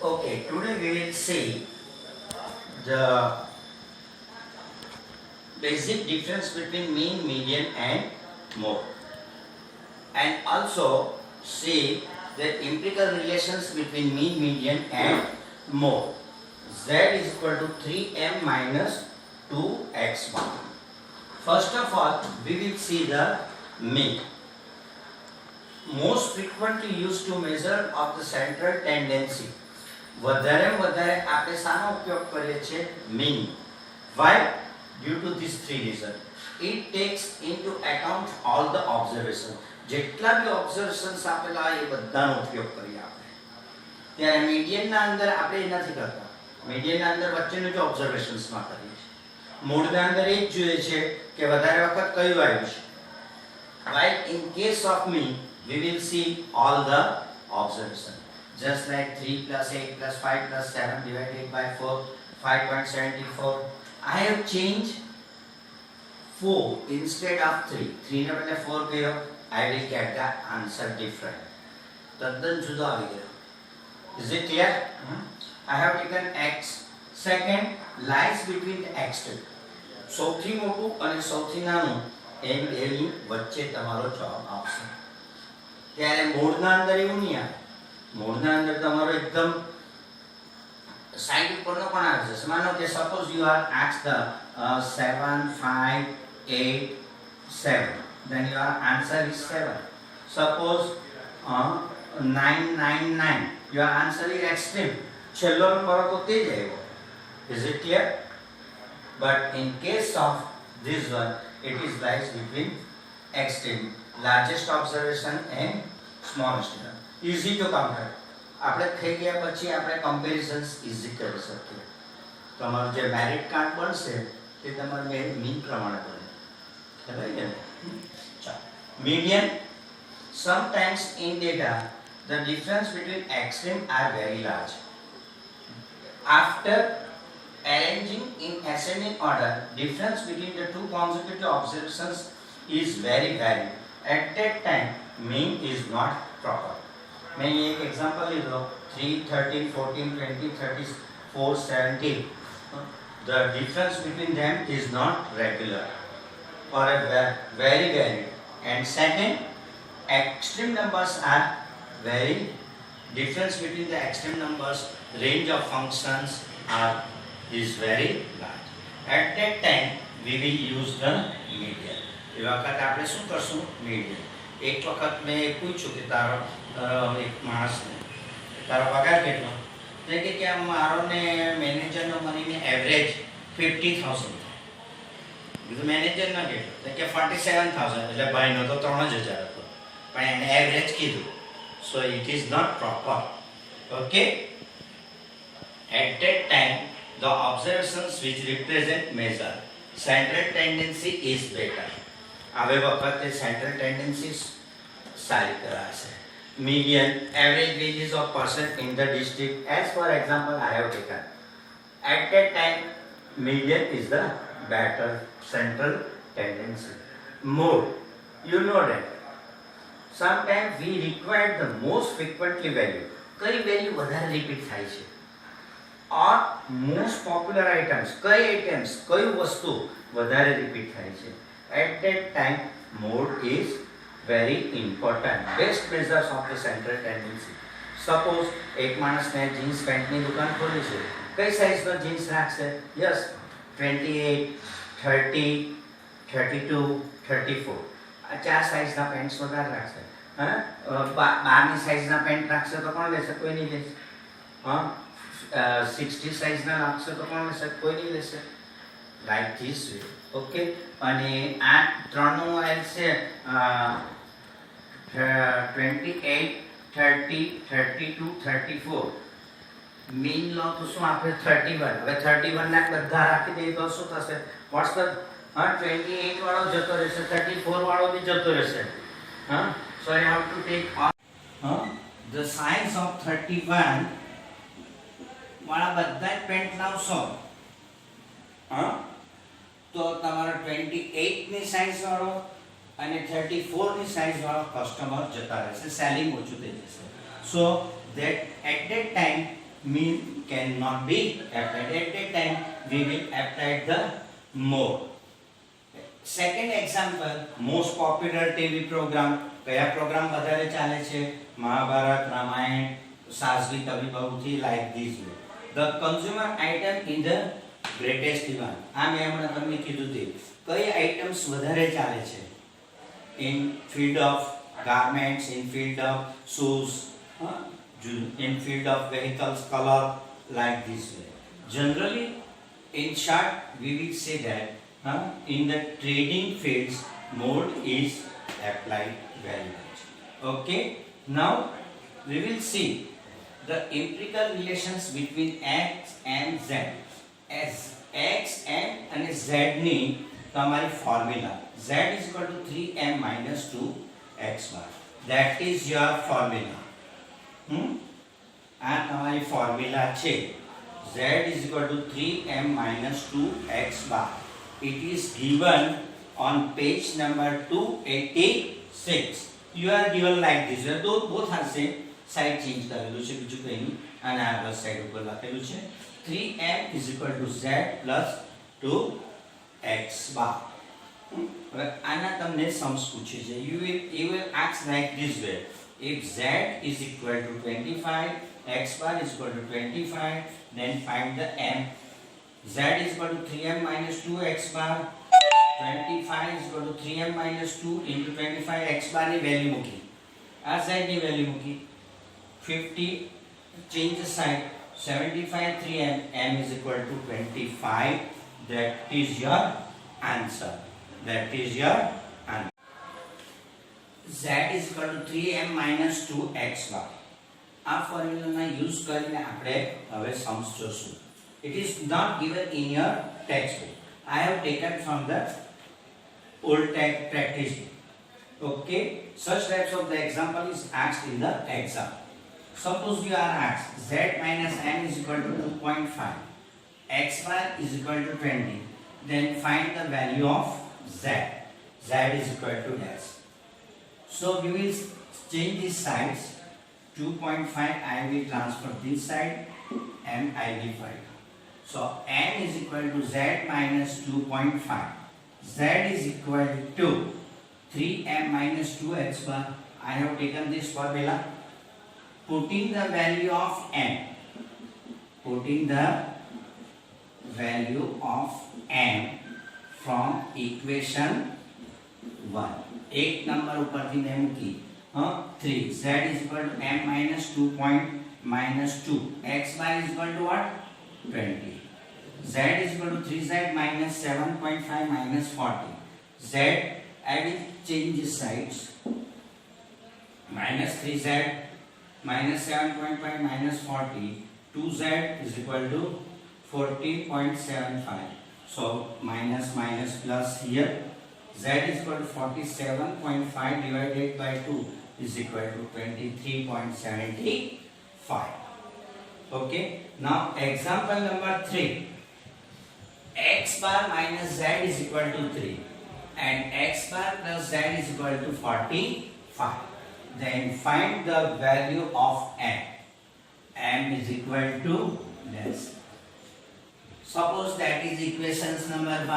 Okay, today we will see the basic difference between mean, median and mode, and also see the empirical relations between mean, median and mode. Z is equal to 3m minus 2x1. First of all, we will see the mean. Most frequently used to measure of the central tendency. વધારે આપણે શાનો ઉપયોગ કરીએ છીએ? mean. Why? Due to these three reasons. It takes into account all the observation. જેટલા બી observations આપેલા એ બધાનો ઉપયોગ કરીએ આપણે. ત્યારે median ના અંદર આપણે એ નથી કરતા. median ના અંદર વચ્ચેનો જે observations માં કરીએ છીએ. મોડ ના અંદર એ જ જોઈએ છે કે વધારે વખત કયું આવ્યું છે. While in case of mean, we will see all the observation. Just like 3 plus 8 plus 5 plus 7 divided by 4, 5.74. I have changed 4 instead of 3. 3 ने बदले 4 किया, I will get the answer different. तद्दन जुदा आ गया. Is it clear? I have taken x. Second lies between the extreme. સૌથી મોટું અને સૌથી નાનું એની વચ્ચે તમારો જવાબ આવશે. ત્યારે મોડના અંદર એવું નહીં આવે. મોડના અંદર તમારો એકદમ સાઈડ ઉપરનો પણ આવે છે. માનો કે suppose you are ask the 7 5 8 7, then your answer is 7. Suppose 9 9 9, your answer is extreme. છેલ્લો નંબર તો તે જ આવ્યો. Is it clear? But in case of this one, it is lies between extreme, largest observation and smallest one. Easy to compare. આપણે થઈ ગયા પછી આપણે comparisons easy કરી શકીએ. તમારું જે મેરિટ કાર્ડ બનશે તે તમારું મીન પ્રમાણે બને. ખબર છે ને? ચાલો. Median. Sometimes in data the difference between extreme are very large. After arranging in ascending order, difference between the two consecutive observations is very varied. At that time, mean is not proper. मैं ये एक example ले लो. 3 13 14 20 34 70. The difference between them is not regular or very varied. And second, extreme numbers are very difference between the extreme numbers, range of functions are is very large. At that time we will use the median. એ વખત આપણે શું કરશું? median. એક વખત મેં પૂછ્યું કે તારો એક માણસને તારો પગાર કેટલો? એટલે કે મારો ને મેનેજરનો મળીને એવરેજ 50,000 થાય. બીજું મેનેજરનો કેટલો? એટલે કે 47,000. એટલે ભાઈનો તો 3,000 હતો, પણ એને એવરેજ કીધું. So it is not proper. Okay. At that time the observations which represent measure central tendency is better. હવે વખતે central tendency સારી કરાશે. Median, average wages of person in the district, as for example I have taken. At that time median is the better central tendency. Mode, you know that sometimes we require the most frequently value. કઈ value વધારે repeat થાય છે? or most popular items, કઈ items, કઈ વસ્તુ વધારે repeat થાય છે? At that time mode is very important. Best measures of the central tendency. Suppose એક માણસને જીન્સ પેન્ટની દુકાન ખોલી છે, કઈ સાઈઝનો જીન્સ રાખશે? યસ, 28 30 32 34. આ ચાર સાઈઝના પેન્ટ્સ વધારે રાખશે. હા, 12ની સાઈઝના પેન્ટ રાખશે તો કોણ લેશે? કોઈ નહીં લેશે. હા, 60 સાઈઝના રાખશે તો કોણ લેશે? કોઈ નહીં લેશે. Like this way. ઓકે. અને આ ત્રણનું આવેલ છે 28 30 32 34. મીન લો તો શું આપે? 31. હવે 31 ના બધા રાખી દઈએ તો શું થશે? વોટ્સ ધ 28 વાળો જતો રહેશે, 34 વાળો બી જતો રહેશે. હા, so I have to take the size of 31 વાળા બધા જ પેન્ટ લાવશો. હા, તો તમારો 28 ની સાઈઝ વાળો અને 34 ની સાઈઝ વાળો કસ્ટમર જતા રહેશે. સેલિંગ ઓછું થઈ જશે. સો that at that time mean cannot be applied. At that time we will apply the more. Second example, most popular TV program. કયા પ્રોગ્રામ વધારે ચાલે છે? મહાભારત, રામાયણ, સાસવી કવિ બહુથી, like this way. The consumer item in the greatest demand. આ મેં હમણાં તમને કીધું તે કઈ આઇટમ્સ વધારે ચાલે છે? In field of garments, in field of shoes, in field of vehicles, color, like this way. Generally, in short, we will say that in the trading fields, mode is applied very much. Okay, now we will see the empirical relations between x and z. As x and z ની તમારી formula z is equal to 3m minus 2x bar. That is your formula. આ તમારી formula છે. Z is equal to 3m minus 2x bar. It is given on page number 286. You are given like this. Both are same. Side change કરેલું છે, બીજું કંઈ નહીં. અને આગળ સાઈડ ઉપર લખેલું છે 3m is equal to z plus 2x bar. હવે આના તમને સમ્સ પૂછે છે. You will ask like this way. If z is equal to 25, x bar is equal to 25, then find the m. Z is equal to 3m minus 2x bar. 25 is equal to 3m minus 2 into 25. X bar ની value મૂકી, આ z ની value મૂકી. 50 change the sign. 75 3m, m is equal to 25. That is your answer. That is your answer. Z is equal to 3m minus 2x bar. આ ફોર્મ્યુલાના use કરીને આપણે હવે Sam's જોશું. It is not given in your textbook. I have taken from the old practice book. Okay, such types of the example is asked in the exam. Suppose you are asked z minus m is equal to 2.5, x bar is equal to 20, then find the value of z. Z is equal to dash. So we will change these sides. 2.5 I will transfer this side and I will find. So m is equal to z minus 2.5. Z is equal to 3m minus 2x bar. I have taken this formula. Putting the value of m. Putting the value of m from equation 1. एक number ऊपर थी मैं मूकी 3. Z is equal to m minus 2 minus 2. X bar is equal to what? 20. Z is equal to 3z minus 7.5 minus 40. Z, I will change the sides. Minus 3z minus 7.5 minus 40. 2z is equal to 40.75. So minus minus plus here. Z is equal to 47.5 divided by 2 is equal to 23.75. Okay. Now example number 3. X bar minus z is equal to 3 and x bar plus z is equal to 45. Then find the value of m. M is equal to this. Suppose that is equations number 1,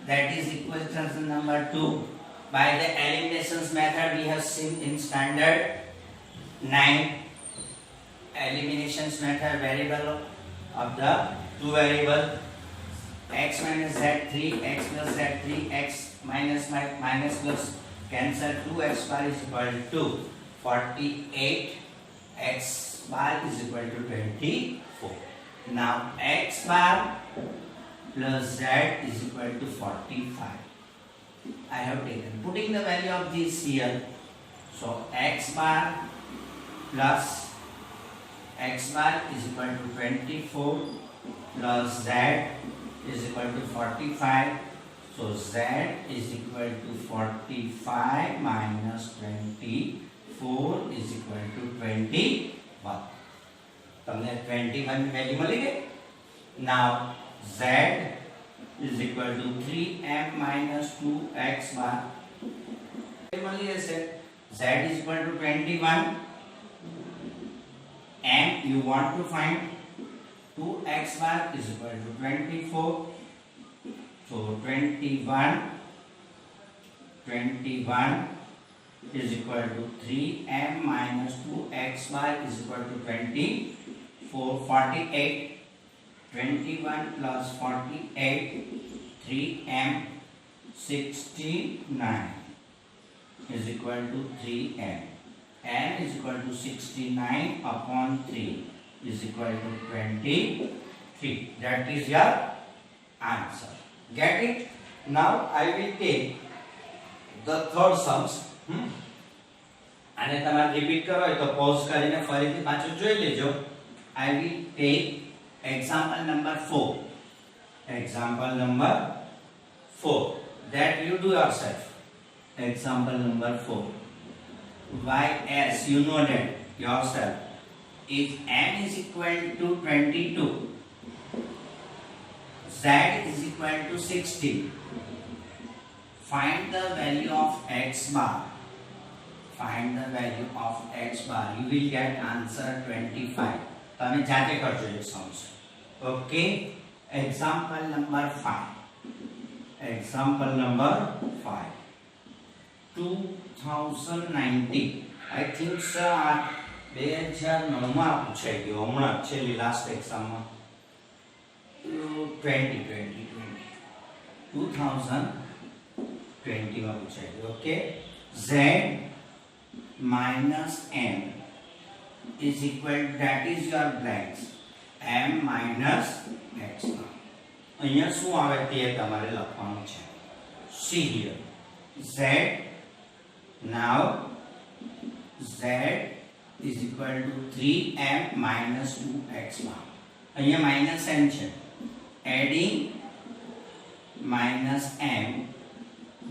that is equations number 2. By the eliminations method we have seen in standard 9. Eliminations method, variable of the two variable x minus z3, x plus z3, x minus plus cancel 2x bar is equal to 48, x bar is equal to 24. Now x bar plus z is equal to 45. I have taken, putting the value of this here. So x bar plus x bar is equal to 24 plus z is equal to 45. So z is equal to 45 minus 24 is equal to 21. તમને 21 value મળી ગઈ. Now z is equal to 3m minus 2x bar. મળી જશે. Z is equal to 21. M you want to find. 2x bar is equal to 24. So 21 is equal to 3m minus 2x bar is equal to 24. 48. 21 plus 48, 3m 69 is equal to 3m. n is equal to 69 upon 3 is equal to 23. That is your answer. Get it? Now I will take the third sums. અને તમારે repeat કરો હોય તો pose કરીને ફરીથી પાછું જોઈ લેજો. I will take example number 4. Example number 4. That you do yourself. Example number 4. Ys, you know that yourself. If n is equal to 22, z is equal to 60. Find the value of x bar. Find the value of x bar. You will get answer 25. તમે જાતે કરજો એ Sam's. Okay. Example number 5. Example number 5. 2090. I think sir 2009 માં પૂછાઈ ગયો હમણાં છેલ્લી last એક્ઝામમાં 2020 માં પૂછાઈ ગયો. Okay. Z minus m is equal, that is your blanks, m minus x. અહીંયા શું આવે તે તમારે લખવાનું છે. See here. Z, now z is equal to 3m minus 2x bar. અહીંયા minus m છે. Adding minus m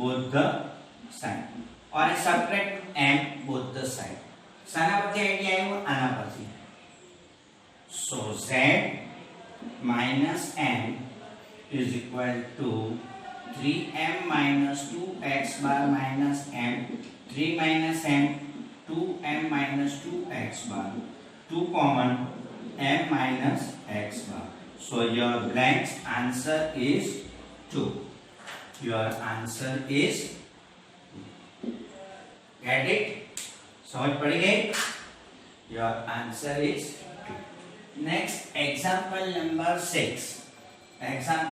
both the side or subtract m both the side. શાના પરથી આઈડિયા આવ્યો? આના પરથી. So z minus m is equal to 3m minus 2x bar minus m. 3 minus m, 2m minus 2x bar. 2 common, m minus x bar. So your blank answer is 2. Your answer is, get it? समझ पड़ गई? Your answer is 2. Next, example number 6. Example